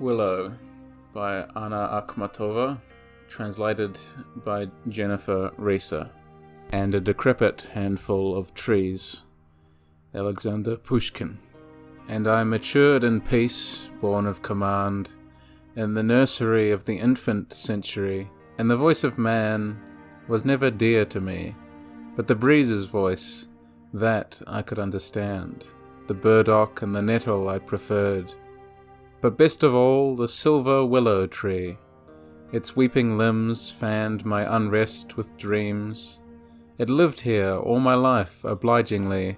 Willow by Anna Akhmatova, translated by Jennifer Reeser. And a decrepit handful of trees, Alexander Pushkin. And I matured in peace, born of command, in the nursery of the infant century, and the voice of man was never dear to me, but the breeze's voice, that I could understand. The burdock and the nettle I preferred, but best of all the silver willow tree. Its weeping limbs fanned my unrest with dreams. It lived here all my life obligingly.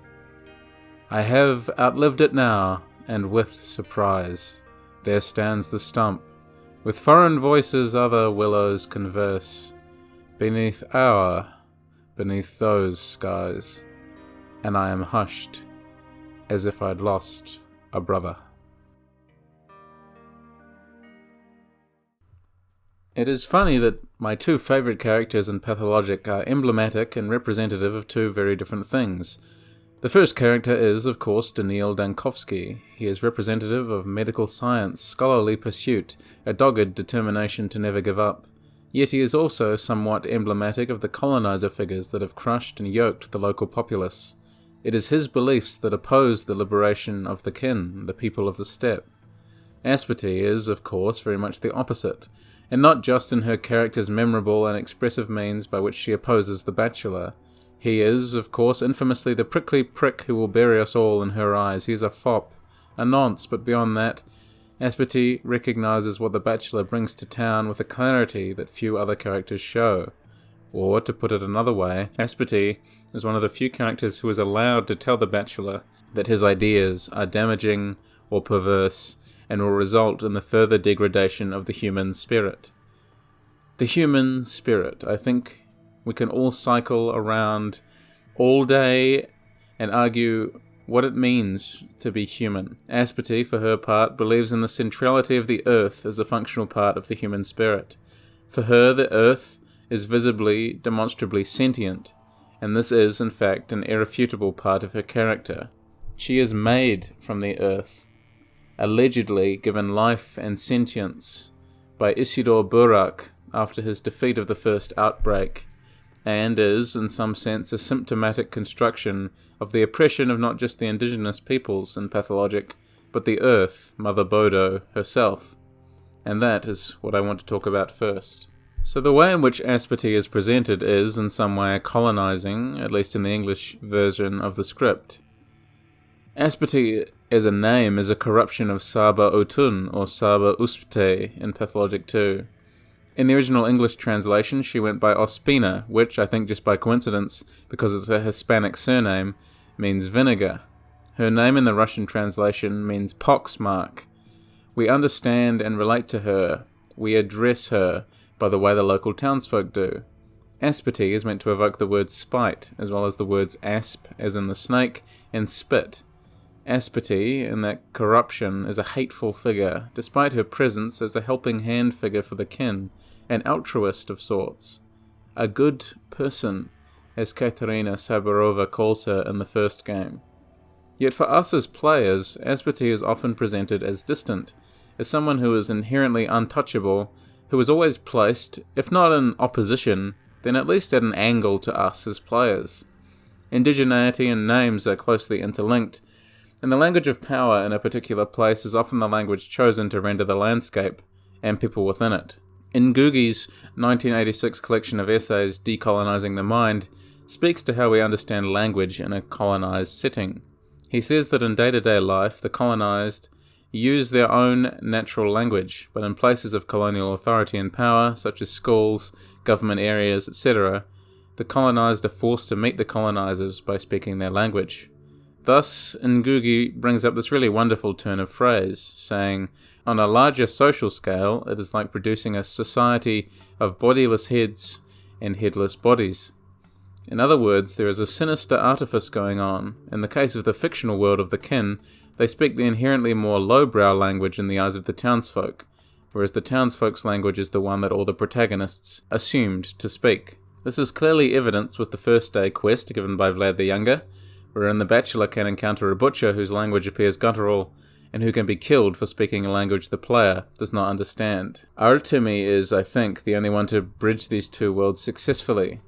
I have outlived it now, and with surprise, there stands the stump. With foreign voices other willows converse, beneath those skies, and I am hushed, as if I'd lost a brother. It is funny that my two favourite characters in Pathologic are emblematic and representative of two very different things. The first character is, of course, Daniil Dankovsky. He is representative of medical science, scholarly pursuit, a dogged determination to never give up. Yet he is also somewhat emblematic of the colonizer figures that have crushed and yoked the local populace. It is his beliefs that oppose the liberation of the kin, the people of the steppe. Aspity is, of course, very much the opposite, and not just in her character's memorable and expressive means by which she opposes the bachelor. He is, of course, infamously the prickly prick who will bury us all in her eyes. He is a fop, a nonce, but beyond that, Aspity recognises what the bachelor brings to town with a clarity that few other characters show. Or, to put it another way, Aspity is one of the few characters who is allowed to tell the bachelor that his ideas are damaging or perverse and will result in the further degradation of the human spirit. The human spirit, I think we can all cycle around all day and argue what it means to be human. Aspity, for her part, believes in the centrality of the earth as a functional part of the human spirit. For her, the earth is visibly, demonstrably sentient, and this is, in fact, an irrefutable part of her character. She is made from the earth, allegedly given life and sentience by Isidore Burak after his defeat of the first outbreak, and is, in some sense, a symptomatic construction of the oppression of not just the indigenous peoples in Pathologic, but the earth, Mother Bodo, herself. And that is what I want to talk about first. So the way in which Aspity is presented is, in some way, colonizing, at least in the English version of the script. Aspity as a name is a corruption of Saba Otun, or Saba Uspte, in Pathologic 2. In the original English translation, she went by Ospina, which, I think just by coincidence, because it's a Hispanic surname, means vinegar. Her name in the Russian translation means poxmark. We understand and relate to her. We address her by the way the local townsfolk do. Aspity is meant to evoke the word spite, as well as the words asp, as in the snake, and spit. Aspity, in that corruption, is a hateful figure, despite her presence as a helping hand figure for the kin, an altruist of sorts. A good person, as Katerina Saburova calls her in the first game. Yet for us as players, Aspity is often presented as distant, as someone who is inherently untouchable, who is always placed, if not in opposition, then at least at an angle to us as players. Indigeneity and names are closely interlinked, and the language of power in a particular place is often the language chosen to render the landscape, and people within it. Ngugi's 1986 collection of essays, Decolonizing the Mind, speaks to how we understand language in a colonized setting. He says that in day-to-day life, the colonized use their own natural language, but in places of colonial authority and power, such as schools, government areas, etc., the colonized are forced to meet the colonizers by speaking their language. Thus, Ngugi brings up this really wonderful turn of phrase, saying, on a larger social scale, it is like producing a society of bodiless heads and headless bodies. In other words, there is a sinister artifice going on. In the case of the fictional world of the kin, they speak the inherently more lowbrow language in the eyes of the townsfolk, whereas the townsfolk's language is the one that all the protagonists assumed to speak. This is clearly evidenced with the first day quest given by Vlad the Younger, wherein the bachelor can encounter a butcher whose language appears guttural, and who can be killed for speaking a language the player does not understand. Artemi is, I think, the only one to bridge these two worlds successfully.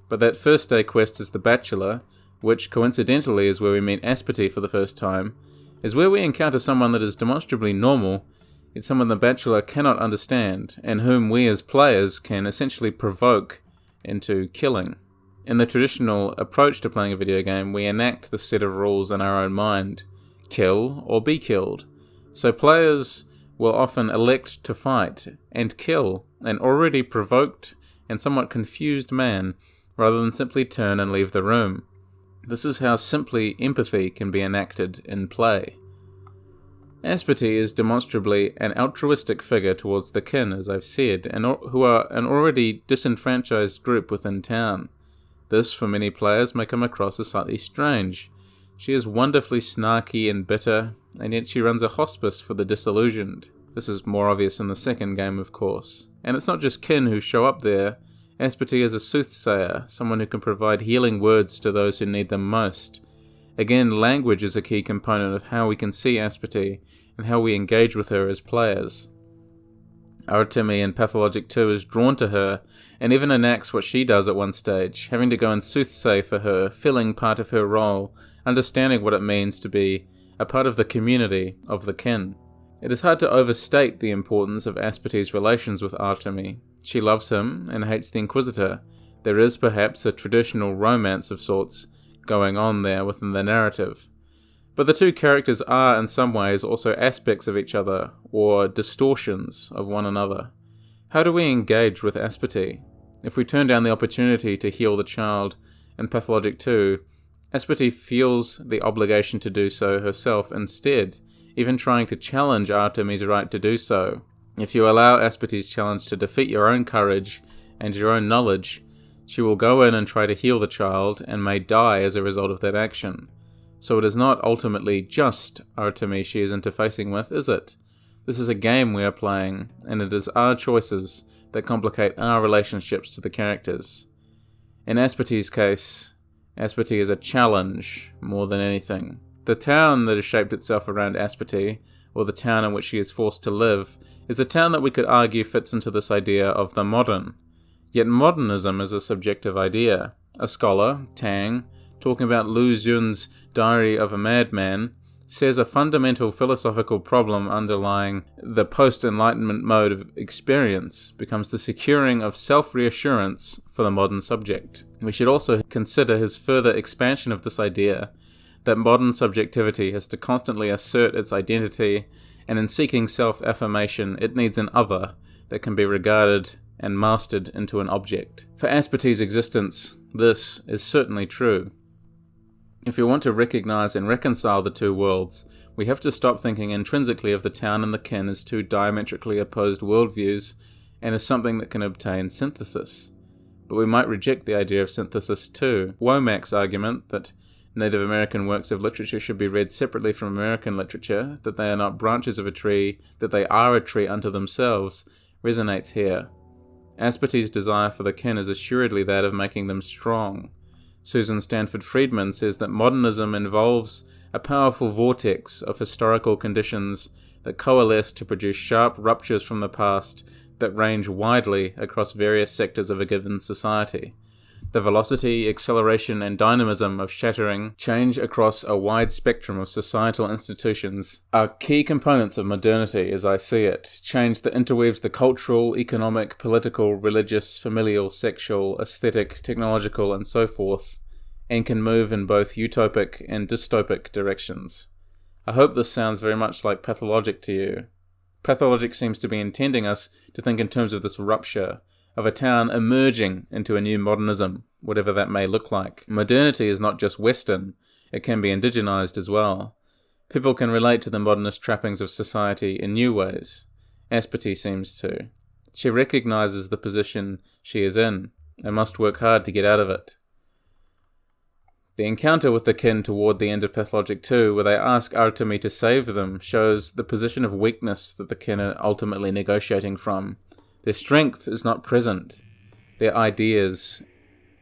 But that first day quest as the Bachelor, which coincidentally is where we meet Aspity for the first time, is where we encounter someone that is demonstrably normal, yet someone the Bachelor cannot understand, and whom we as players can essentially provoke into killing. In the traditional approach to playing a video game, we enact the set of rules in our own mind: kill or be killed. So players will often elect to fight and kill an already provoked and somewhat confused man, rather than simply turn and leave the room. This is how simply empathy can be enacted in play. Aspity is demonstrably an altruistic figure towards the kin, as I've said, and who are an already disenfranchised group within town. This, for many players, may come across as slightly strange. She is wonderfully snarky and bitter, and yet she runs a hospice for the disillusioned. This is more obvious in the second game, of course. And it's not just kin who show up there. Aspity is a soothsayer, someone who can provide healing words to those who need them most. Again, language is a key component of how we can see Aspity and how we engage with her as players. Artemi in Pathologic 2 is drawn to her and even enacts what she does at one stage, having to go and soothsay for her, filling part of her role, understanding what it means to be a part of the community of the kin. It is hard to overstate the importance of Aspity's relations with Artemi. She loves him and hates the Inquisitor. There is perhaps a traditional romance of sorts going on there within the narrative. But the two characters are in some ways also aspects of each other, or distortions of one another. How do we engage with Aspity? If we turn down the opportunity to heal the child in Pathologic 2, Aspity feels the obligation to do so herself instead, even trying to challenge Artemi's right to do so. If you allow Aspity's challenge to defeat your own courage and your own knowledge, she will go in and try to heal the child and may die as a result of that action. So it is not ultimately just Artemi she is interfacing with, is it? This is a game we are playing, and it is our choices that complicate our relationships to the characters. In Aspity's case, Aspity is a challenge more than anything. The town that has shaped itself around Aspity, or the town in which she is forced to live, is a town that we could argue fits into this idea of the modern. Yet modernism is a subjective idea. A scholar, Tang, talking about Lu Xun's Diary of a Madman, says a fundamental philosophical problem underlying the post-enlightenment mode of experience becomes the securing of self-reassurance for the modern subject. We should also consider his further expansion of this idea that modern subjectivity has to constantly assert its identity, and in seeking self-affirmation it needs an other that can be regarded and mastered into an object. For Aspity's existence, this is certainly true. If we want to recognize and reconcile the two worlds, we have to stop thinking intrinsically of the town and the kin as two diametrically opposed worldviews and as something that can obtain synthesis. But we might reject the idea of synthesis too. Womack's argument that Native American works of literature should be read separately from American literature, that they are not branches of a tree, that they are a tree unto themselves, resonates here. Aspity's desire for the kin is assuredly that of making them strong. Susan Stanford Friedman says that modernism involves a powerful vortex of historical conditions that coalesce to produce sharp ruptures from the past that range widely across various sectors of a given society. The velocity, acceleration, and dynamism of shattering change across a wide spectrum of societal institutions are key components of modernity as I see it. Change that interweaves the cultural, economic, political, religious, familial, sexual, aesthetic, technological, and so forth, and can move in both utopic and dystopic directions. I hope this sounds very much like Pathologic to you. Pathologic seems to be intending us to think in terms of this rupture, of a town emerging into a new modernism, whatever that may look like. Modernity is not just Western, it can be indigenized as well. People can relate to the modernist trappings of society in new ways. Aspity seems to. She recognizes the position she is in, and must work hard to get out of it. The encounter with the kin toward the end of Pathologic 2, where they ask Artemi to save them, shows the position of weakness that the kin are ultimately negotiating from. Their strength is not present. Their ideas,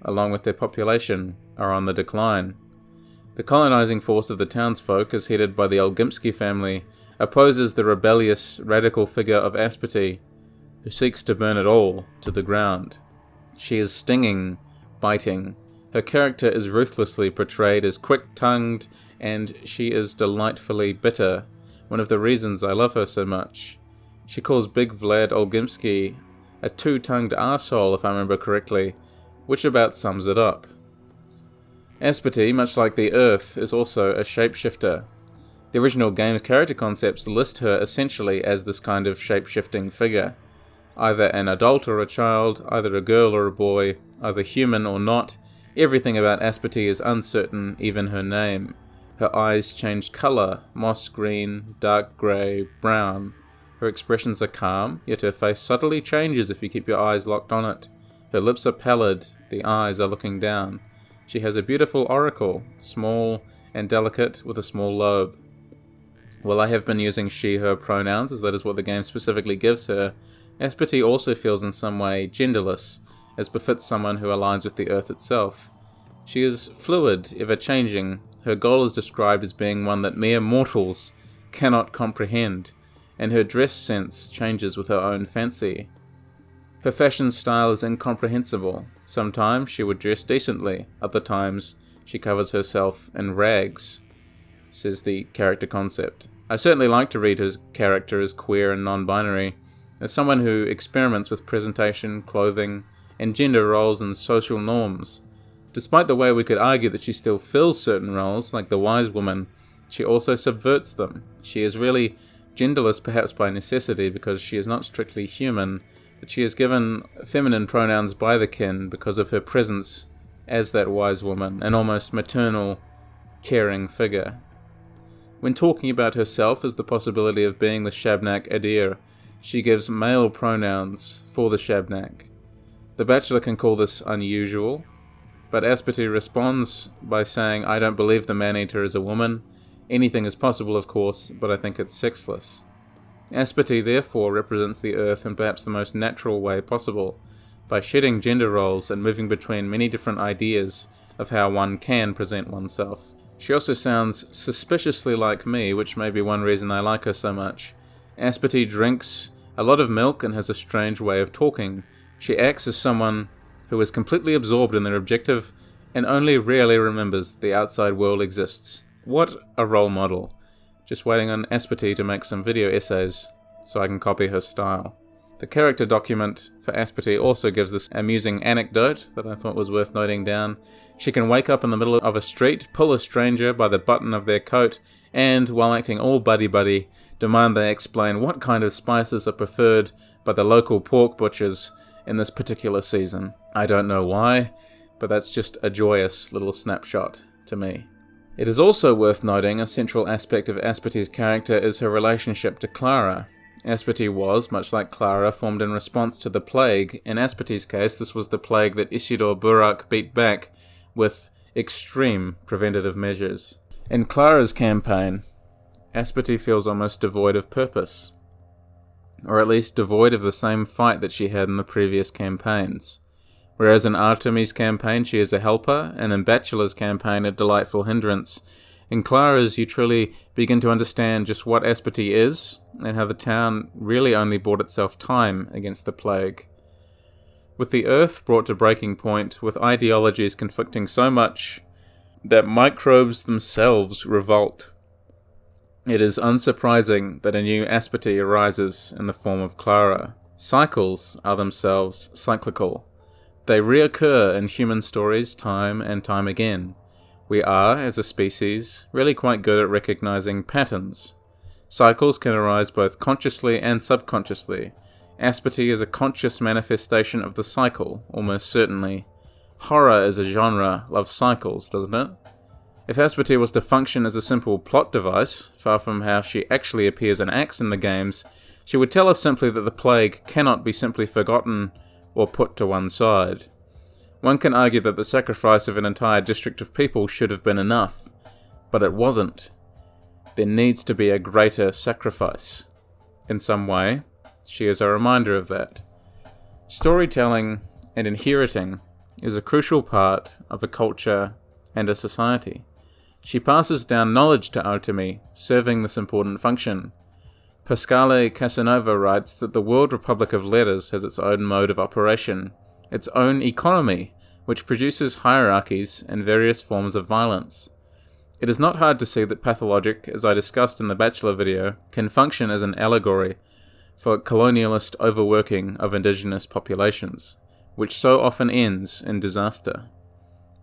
along with their population, are on the decline. The colonizing force of the townsfolk is headed by the Olgimsky family, opposes the rebellious, radical figure of Aspity, who seeks to burn it all to the ground. She is stinging, biting. Her character is ruthlessly portrayed as quick-tongued, and she is delightfully bitter, one of the reasons I love her so much. She calls Big Vlad Olgimsky a two-tongued arsehole, if I remember correctly, which about sums it up. Aspity, much like the Earth, is also a shapeshifter. The original game's character concepts list her essentially as this kind of shape-shifting figure. Either an adult or a child, either a girl or a boy, either human or not, everything about Aspity is uncertain, even her name. Her eyes change colour, moss green, dark grey, brown. Her expressions are calm, yet her face subtly changes if you keep your eyes locked on it. Her lips are pallid, the eyes are looking down. She has a beautiful auricle, small and delicate, with a small lobe. While I have been using she/her pronouns, as that is what the game specifically gives her, Aspity also feels in some way genderless, as befits someone who aligns with the Earth itself. She is fluid, ever-changing. Her goal is described as being one that mere mortals cannot comprehend, and her dress sense changes with her own fancy. Her fashion style is incomprehensible. Sometimes she would dress decently, other times she covers herself in rags, says the character concept. I certainly like to read her character as queer and non-binary, as someone who experiments with presentation, clothing, and gender roles and social norms. Despite the way we could argue that she still fills certain roles, like the wise woman, she also subverts them. She is really genderless perhaps by necessity because she is not strictly human, but she is given feminine pronouns by the kin because of her presence as that wise woman, an almost maternal, caring figure. When talking about herself as the possibility of being the Shabnak Adir, she gives male pronouns for the Shabnak. The Bachelor can call this unusual, but Aspity responds by saying, "I don't believe the man-eater is a woman. Anything is possible, of course, but I think it's sexless." Aspity therefore represents the Earth in perhaps the most natural way possible, by shedding gender roles and moving between many different ideas of how one can present oneself. She also sounds suspiciously like me, which may be one reason I like her so much. Aspity drinks a lot of milk and has a strange way of talking. She acts as someone who is completely absorbed in their objective and only rarely remembers that the outside world exists. What a role model. Just waiting on Aspity to make some video essays so I can copy her style. The character document for Aspity also gives this amusing anecdote that I thought was worth noting down. She can wake up in the middle of a street, pull a stranger by the button of their coat, and, while acting all buddy-buddy, demand they explain what kind of spices are preferred by the local pork butchers in this particular season. I don't know why, but that's just a joyous little snapshot to me. It is also worth noting a central aspect of Aspity's character is her relationship to Clara. Aspity was, much like Clara, formed in response to the plague. In Aspity's case, this was the plague that Isidore Burak beat back with extreme preventative measures. In Clara's campaign, Aspity feels almost devoid of purpose, or at least devoid of the same fight that she had in the previous campaigns. Whereas in Artemy's campaign she is a helper, and in Bachelor's campaign a delightful hindrance. In Clara's you truly begin to understand just what Aspity is, and how the town really only bought itself time against the plague. With the Earth brought to breaking point, with ideologies conflicting so much that microbes themselves revolt, it is unsurprising that a new Aspity arises in the form of Clara. Cycles are themselves cyclical. They reoccur in human stories time and time again. We are, as a species, really quite good at recognizing patterns. Cycles can arise both consciously and subconsciously. Aspity is a conscious manifestation of the cycle, almost certainly. Horror as a genre loves cycles, doesn't it? If Aspity was to function as a simple plot device, far from how she actually appears and acts in the games, she would tell us simply that the plague cannot be simply forgotten or put to one side. One can argue that the sacrifice of an entire district of people should have been enough, but it wasn't. There needs to be a greater sacrifice. In some way, she is a reminder of that. Storytelling and inheriting is a crucial part of a culture and a society. She passes down knowledge to Artemy, serving this important function. Pasquale Casanova writes that the World Republic of Letters has its own mode of operation, its own economy, which produces hierarchies and various forms of violence. It is not hard to see that Pathologic, as I discussed in the Bachelor video, can function as an allegory for colonialist overworking of indigenous populations, which so often ends in disaster.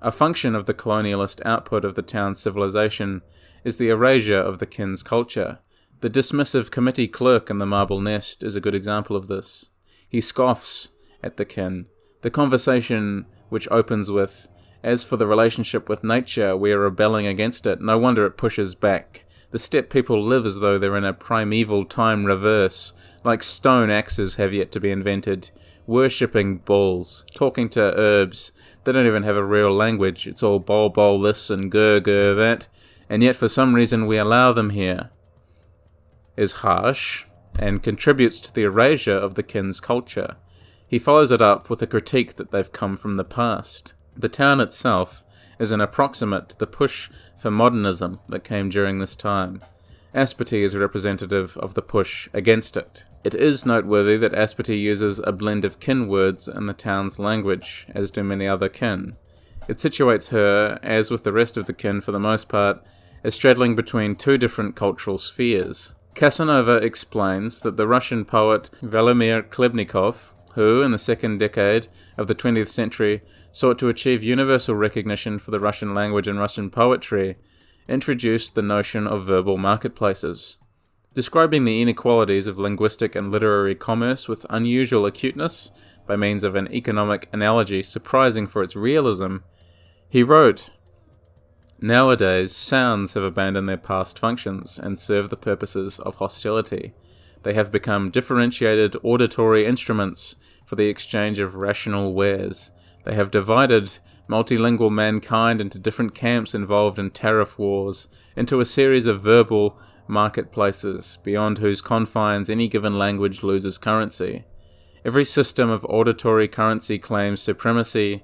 A function of the colonialist output of the town's civilization is the erasure of the kin's culture. The dismissive committee clerk in the Marble Nest is a good example of this. He scoffs at the kin. The conversation which opens with, "As for the relationship with nature, we are rebelling against it. No wonder it pushes back." The steppe people live as though they're in a primeval time reverse, like stone axes have yet to be invented, worshipping bulls, talking to herbs. They don't even have a real language. It's all bol bol this and gur gur that, and yet for some reason we allow them here. Is harsh, and contributes to the erasure of the kin's culture. He follows it up with a critique that they've come from the past. The town itself is an approximate to the push for modernism that came during this time. Aspity is representative of the push against it. It is noteworthy that Aspity uses a blend of kin words in the town's language, as do many other kin. It situates her, as with the rest of the kin for the most part, as straddling between two different cultural spheres. Casanova explains that the Russian poet Vladimir Klebnikov, who, in the second decade of the 20th century, sought to achieve universal recognition for the Russian language and Russian poetry, introduced the notion of verbal marketplaces. Describing the inequalities of linguistic and literary commerce with unusual acuteness, by means of an economic analogy surprising for its realism, he wrote, "Nowadays, sounds have abandoned their past functions and serve the purposes of hostility. They have become differentiated auditory instruments for the exchange of rational wares. They have divided multilingual mankind into different camps involved in tariff wars, into a series of verbal marketplaces, beyond whose confines any given language loses currency. Every system of auditory currency claims supremacy,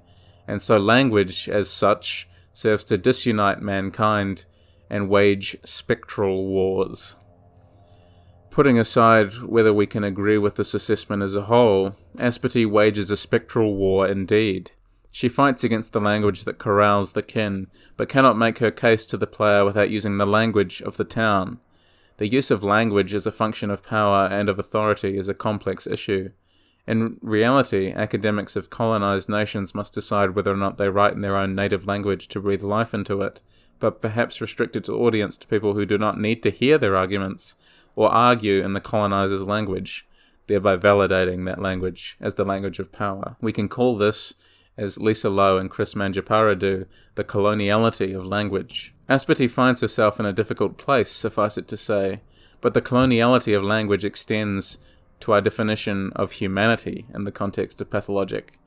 and so language, as such, serves to disunite mankind and wage spectral wars." Putting aside whether we can agree with this assessment as a whole, Aspity wages a spectral war indeed. She fights against the language that corrals the kin, but cannot make her case to the player without using the language of the town. The use of language as a function of power and of authority is a complex issue. In reality, academics of colonized nations must decide whether or not they write in their own native language to breathe life into it, but perhaps restrict its audience to people who do not need to hear their arguments, or argue in the colonizer's language, thereby validating that language as the language of power. We can call this, as Lisa Lowe and Chris Manjapara do, the coloniality of language. Aspity finds herself in a difficult place, suffice it to say, but the coloniality of language extends to our definition of humanity in the context of Pathologic.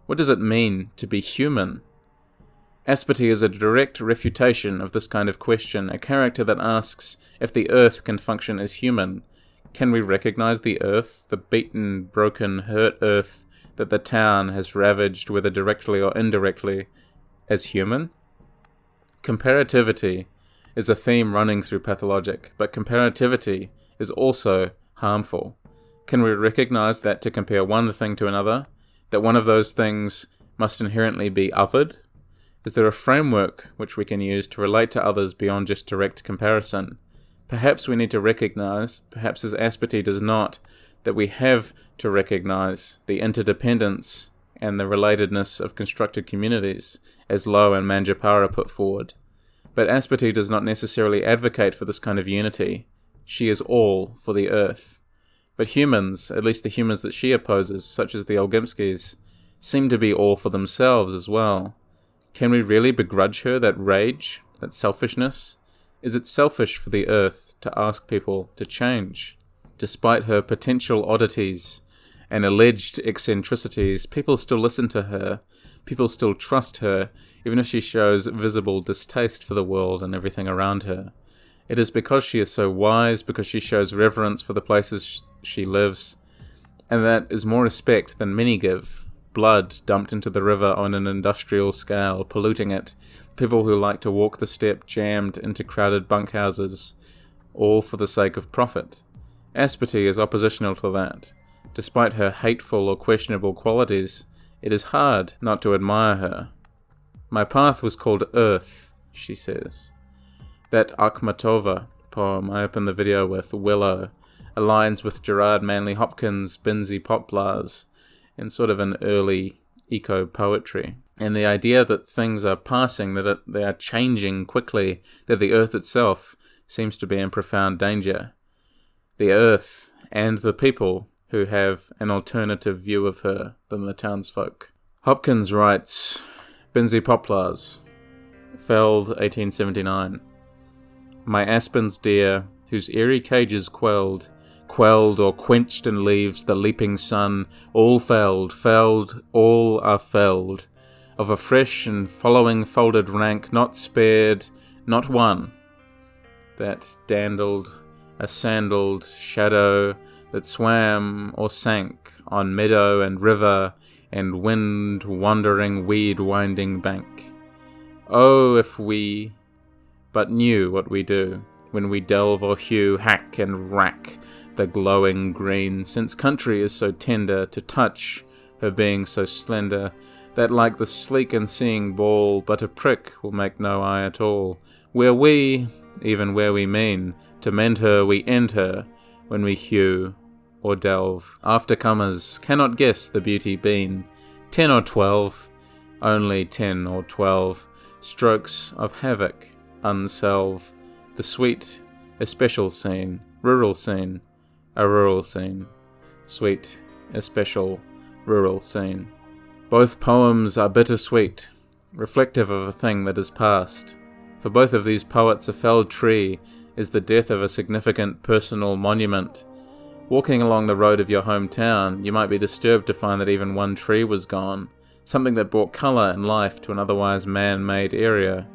What does it mean to be human? Aspity is a direct refutation of this kind of question, a character that asks if the Earth can function as human. Can we recognize the Earth, the beaten, broken, hurt Earth that the town has ravaged, whether directly or indirectly, as human? Comparativity is a theme running through Pathologic, but comparativity is also harmful. Can we recognize that to compare one thing to another, that one of those things must inherently be othered? Is there a framework which we can use to relate to others beyond just direct comparison? Perhaps we need to recognize, perhaps as Aspity does not, that we have to recognize the interdependence and the relatedness of constructed communities, as Lowe and Manjapara put forward. But Aspity does not necessarily advocate for this kind of unity. She is all for the Earth. But humans, at least the humans that she opposes, such as the Olgimskis, seem to be all for themselves as well. Can we really begrudge her that rage, that selfishness? Is it selfish for the Earth to ask people to change? Despite her potential oddities and alleged eccentricities, people still listen to her. People still trust her, even if she shows visible distaste for the world and everything around her. It is because she is so wise, because she shows reverence for the places she lives, and that is more respect than many give. Blood dumped into the river on an industrial scale, polluting it. People who like to walk the steppe jammed into crowded bunkhouses, all for the sake of profit. Aspity is oppositional to that. Despite her hateful or questionable qualities, it is hard not to admire her. My path was called Earth, she says. That Akhmatova poem I opened the video with, Willow, aligns with Gerard Manley Hopkins' Binsey Poplars in sort of an early eco-poetry. And the idea that things are passing, that they are changing quickly, that the Earth itself seems to be in profound danger. The Earth and the people who have an alternative view of her than the townsfolk. Hopkins writes, Binsey Poplars, Felled, 1879. My aspens dear, whose airy cages quelled or quenched in leaves the leaping sun, all felled, all are felled. Of a fresh and following folded rank, not spared, not one. That dandled, a sandaled shadow that swam or sank on meadow and river and wind-wandering, weed-winding bank. Oh, if we but knew what we do, when we delve or hew, hack and rack the glowing green, since country is so tender to touch, her being so slender, that like the sleek and seeing ball, but a prick will make no eye at all. Where we, even where we mean, to mend her we end her, when we hew or delve. Aftercomers cannot guess the beauty been. 10 or 12, only 10 or 12, strokes of havoc unselve. The sweet, especial scene, rural scene, a rural scene. Sweet, especial, rural scene. Both poems are bittersweet, reflective of a thing that is past. For both of these poets, a felled tree is the death of a significant personal monument. Walking along the road of your hometown, you might be disturbed to find that even one tree was gone, something that brought colour and life to an otherwise man-made area.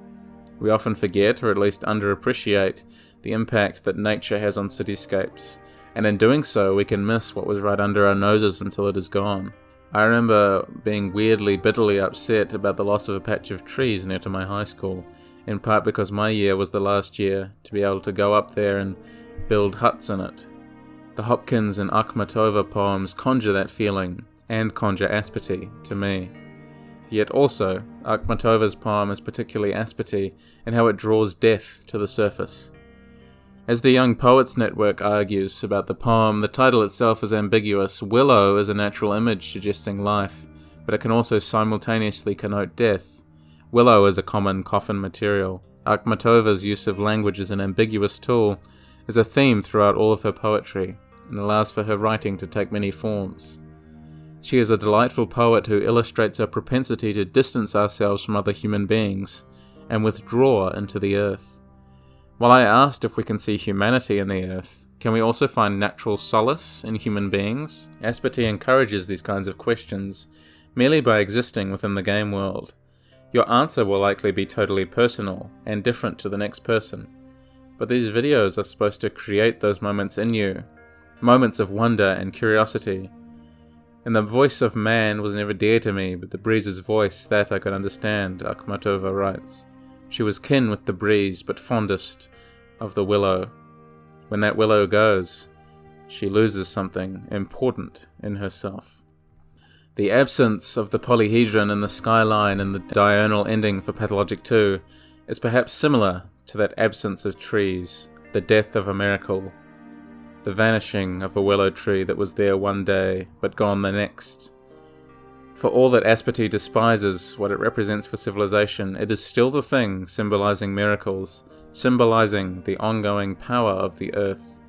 We often forget, or at least underappreciate, the impact that nature has on cityscapes, and in doing so we can miss what was right under our noses until it is gone. I remember being weirdly, bitterly upset about the loss of a patch of trees near to my high school, in part because my year was the last year to be able to go up there and build huts in it. The Hopkins and Akhmatova poems conjure that feeling, and conjure Aspity, to me. Yet also, Akhmatova's poem is particularly Aspity in how it draws death to the surface. As the Young Poets Network argues about the poem, the title itself is ambiguous. Willow is a natural image suggesting life, but it can also simultaneously connote death. Willow is a common coffin material. Akhmatova's use of language as an ambiguous tool is a theme throughout all of her poetry, and allows for her writing to take many forms. She is a delightful poet who illustrates our propensity to distance ourselves from other human beings, and withdraw into the earth. While I asked if we can see humanity in the earth, can we also find natural solace in human beings? Aspity encourages these kinds of questions merely by existing within the game world. Your answer will likely be totally personal and different to the next person, but these videos are supposed to create those moments in you, moments of wonder and curiosity. And the voice of man was never dear to me, but the breeze's voice, that I could understand, Akhmatova writes. She was kin with the breeze, but fondest of the willow. When that willow goes, she loses something important in herself. The absence of the polyhedron in the skyline and the diurnal ending for Pathologic 2 is perhaps similar to that absence of trees, the death of a miracle, the vanishing of a willow tree that was there one day, but gone the next. For all that Aspity despises what it represents for civilization, it is still the thing symbolizing miracles, symbolizing the ongoing power of the earth.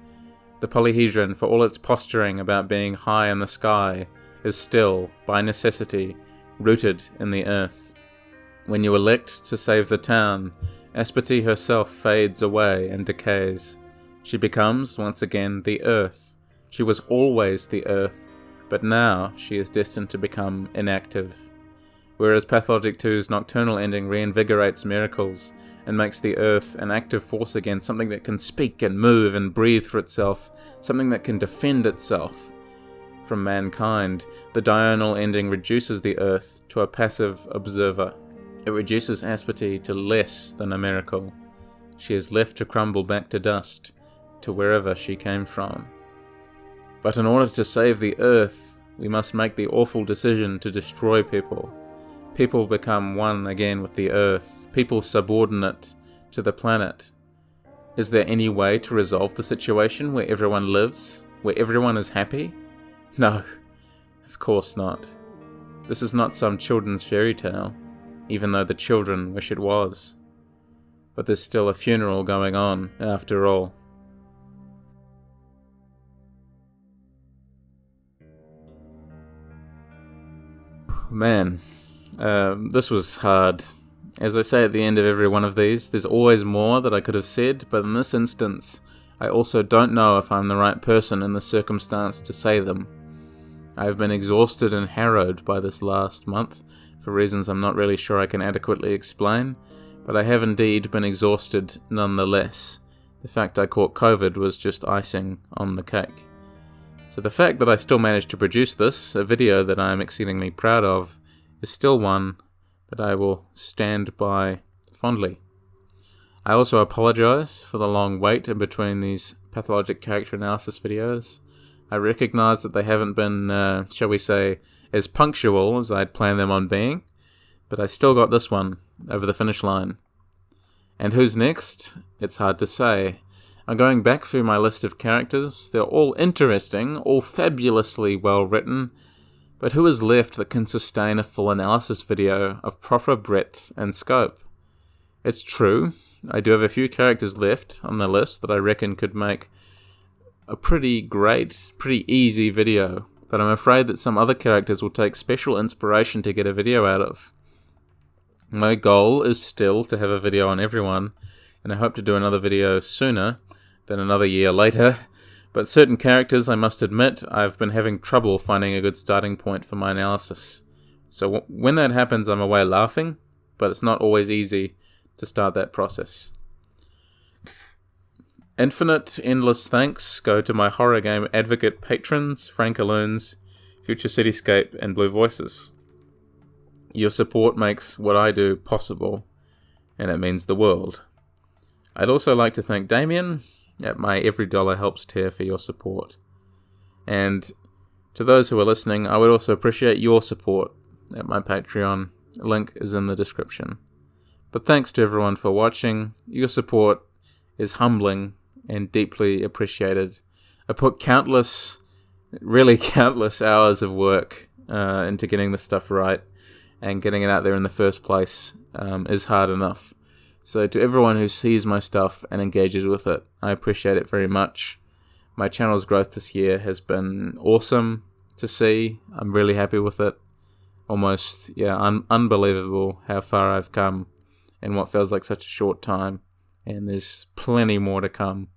The polyhedron, for all its posturing about being high in the sky, is still, by necessity, rooted in the earth. When you elect to save the town, Aspity herself fades away and decays. She becomes, once again, the earth. She was always the earth, but now she is destined to become inactive. Whereas Pathologic 2's nocturnal ending reinvigorates miracles and makes the earth an active force again, something that can speak and move and breathe for itself, something that can defend itself from mankind, the diurnal ending reduces the earth to a passive observer. It reduces Aspity to less than a miracle. She is left to crumble back to dust, to wherever she came from. But in order to save the Earth, we must make the awful decision to destroy people. People become one again with the Earth, people subordinate to the planet. Is there any way to resolve the situation where everyone lives, where everyone is happy? No, of course not. This is not some children's fairy tale, even though the children wish it was. But there's still a funeral going on, after all. Man, this was hard. As I say at the end of every one of these, there's always more that I could have said, but in this instance, I also don't know if I'm the right person in the circumstance to say them. I've been exhausted and harrowed by this last month, for reasons I'm not really sure I can adequately explain, but I have indeed been exhausted nonetheless. The fact I caught COVID was just icing on the cake. So the fact that I still managed to produce this, a video that I am exceedingly proud of, is still one that I will stand by fondly. I also apologise for the long wait in between these pathologic character analysis videos. I recognise that they haven't been, shall we say, as punctual as I'd planned them on being, but I still got this one over the finish line. And who's next? It's hard to say. I'm going back through my list of characters. They're all interesting, all fabulously well written, but who is left that can sustain a full analysis video of proper breadth and scope? It's true, I do have a few characters left on the list that I reckon could make a pretty great, pretty easy video, but I'm afraid that some other characters will take special inspiration to get a video out of. My goal is still to have a video on everyone, and I hope to do another video sooner than another year later, but certain characters, I must admit, I've been having trouble finding a good starting point for my analysis. So when that happens, I'm away laughing, but it's not always easy to start that process. Infinite, endless thanks go to my horror game advocate patrons, Frankaloons, Future Cityscape, and Blue Voices. Your support makes what I do possible, and it means the world. I'd also like to thank Damien at my Every Dollar Helps tier for your support. And to those who are listening, I would also appreciate your support at my Patreon. Link is in the description. But thanks to everyone for watching. Your support is humbling and deeply appreciated. I put countless, really countless hours of work into getting this stuff right, and getting it out there in the first place is hard enough. So to everyone who sees my stuff and engages with it, I appreciate it very much. My channel's growth this year has been awesome to see. I'm really happy with it. Almost, unbelievable how far I've come in what feels like such a short time. And there's plenty more to come.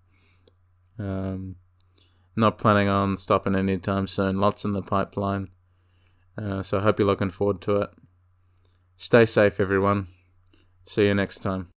Not planning on stopping anytime soon. Lots in the pipeline. So I hope you're looking forward to it. Stay safe, everyone. See you next time.